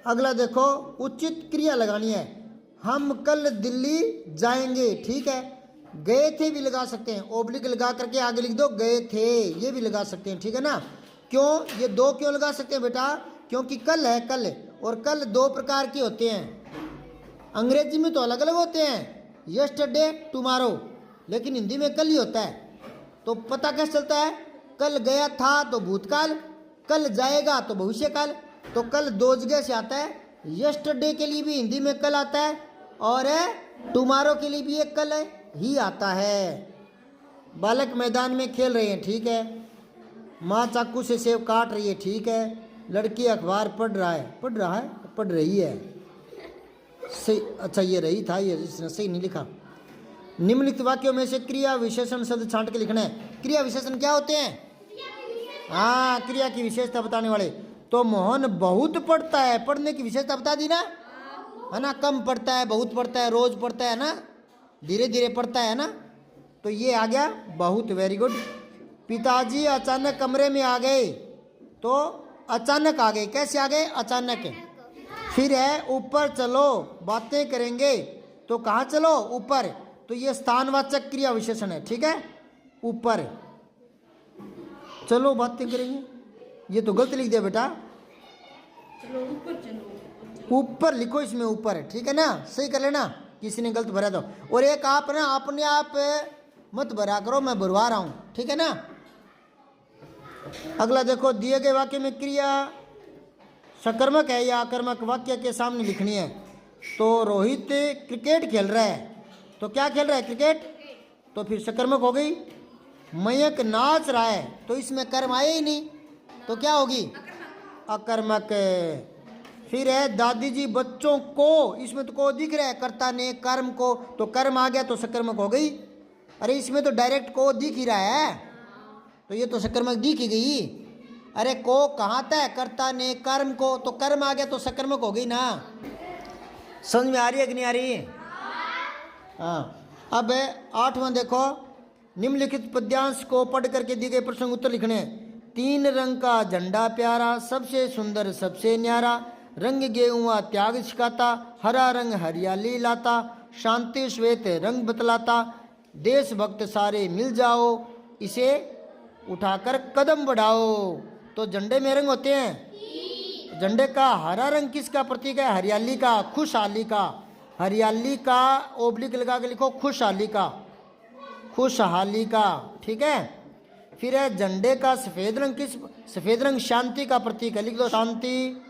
अगला देखो, उचित क्रिया लगानी है। हम कल दिल्ली जाएंगे, ठीक है। गए थे भी लगा सकते हैं, ओब्लिक लगा करके आगे लिख दो गए थे, ये भी लगा सकते हैं, ठीक है ना। क्यों ये दो क्यों लगा सकते हैं बेटा, क्योंकि कल है, कल, और कल दो प्रकार के होते हैं। अंग्रेजी में तो अलग अलग होते हैं, यस्टरडे, टुमारो, लेकिन हिंदी में कल ही होता है। तो पता कैसे चलता है, कल गया था तो भूतकाल, कल जाएगा तो भविष्यकाल। तो कल दो जगह से आता है, यस्टरडे के लिए भी हिंदी में कल आता है, और टुमारो के लिए भी एक कल ही आता है। बालक मैदान में खेल रहे हैं, ठीक है। माँ चाकू से सेब काट रही है, ठीक है। लड़की अखबार पढ़ रहा है, पढ़ रही है, सही। अच्छा ये रही था, ये इसने सही नहीं लिखा। निम्नलिखित वाक्यों में से क्रिया विशेषण शब्द छांट के लिखना है। क्रिया विशेषण क्या होते हैं, हाँ, क्रिया की विशेषता बताने वाले। तो मोहन बहुत पढ़ता है, पढ़ने की विशेषता बता दी ना, है ना। कम पढ़ता है, बहुत पढ़ता है, रोज पढ़ता है ना, धीरे धीरे पढ़ता है ना। तो ये आ गया बहुत, वेरी गुड। पिताजी अचानक कमरे में आ गए, तो अचानक आ गए, कैसे आ गए, अचानक। फिर है ऊपर चलो बातें करेंगे, तो कहाँ चलो, ऊपर। तो ये स्थानवाचक क्रिया विशेषण है, ठीक है। ऊपर चलो बातें करेंगे, ये तो गलत लिख दिया बेटा, ऊपर लिखो, इसमें ऊपर है, ठीक है ना, सही कर लेना, किसी ने गलत भरा तो। और एक आप ना अपने आप मत भरा करो, मैं भरवा रहा हूँ, ठीक है ना। अगला देखो, दिए गए वाक्य में क्रिया सकर्मक है या आकर्मक, वाक्य के सामने लिखनी है। तो रोहित क्रिकेट खेल रहा है, तो क्या खेल रहा है, क्रिकेट, तो फिर सकर्मक हो गई। मयंक नाच रहा है, तो इसमें कर्म आए ही नहीं, तो क्या होगी, अकर्मक। फिर है दादी जी बच्चों को, इसमें तो को दिख रहा है, कर्ता ने कर्म को, तो कर्म आ गया तो सकर्मक हो गई। अरे इसमें तो डायरेक्ट को दिख ही रहा है, तो ये तो सकर्मक दिख ही गई। अरे को कहाँ था, कर्ता ने कर्म को, तो कर्म आ गया तो सकर्मक हो गई ना। समझ में आ रही है कि नहीं आ रही, हाँ। अब 8वां देखो, निम्नलिखित पद्यांश को पढ़ करके दिए गए प्रश्न उत्तर लिखने। 3 रंग का झंडा प्यारा, सबसे सुंदर सबसे न्यारा, रंग गेहुआ त्याग सिखाता, हरा रंग हरियाली लाता, शांति श्वेत रंग बतलाता, देशभक्त सारे मिल जाओ, इसे उठाकर कदम बढ़ाओ। तो झंडे में रंग होते हैं, झंडे का हरा रंग किसका प्रतीक है, हरियाली का, खुशहाली का। हरियाली का ओब्लिक लगा के लिखो, खुशहाली का, खुशहाली का, ठीक है। फिर है झंडे का सफेद रंग किस, सफेद रंग शांति का प्रतीक है, लिख दो शांति।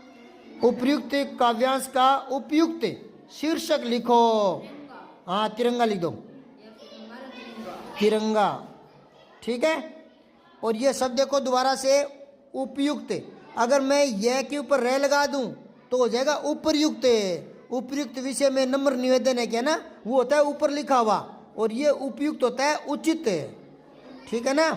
उपयुक्त काव्यांश का उपयुक्त शीर्षक लिखो, हाँ तिरंगा लिख दो, तिरंगा, ठीक है। और ये सब देखो दोबारा से, उपयुक्त, अगर मैं यह के ऊपर रे लगा दूं तो हो जाएगा उपयुक्त। उपयुक्त विषय में नम्र निवेदन है क्या ना, वो होता है ऊपर लिखा हुआ, और ये उपयुक्त होता है उचित, ठीक है ना।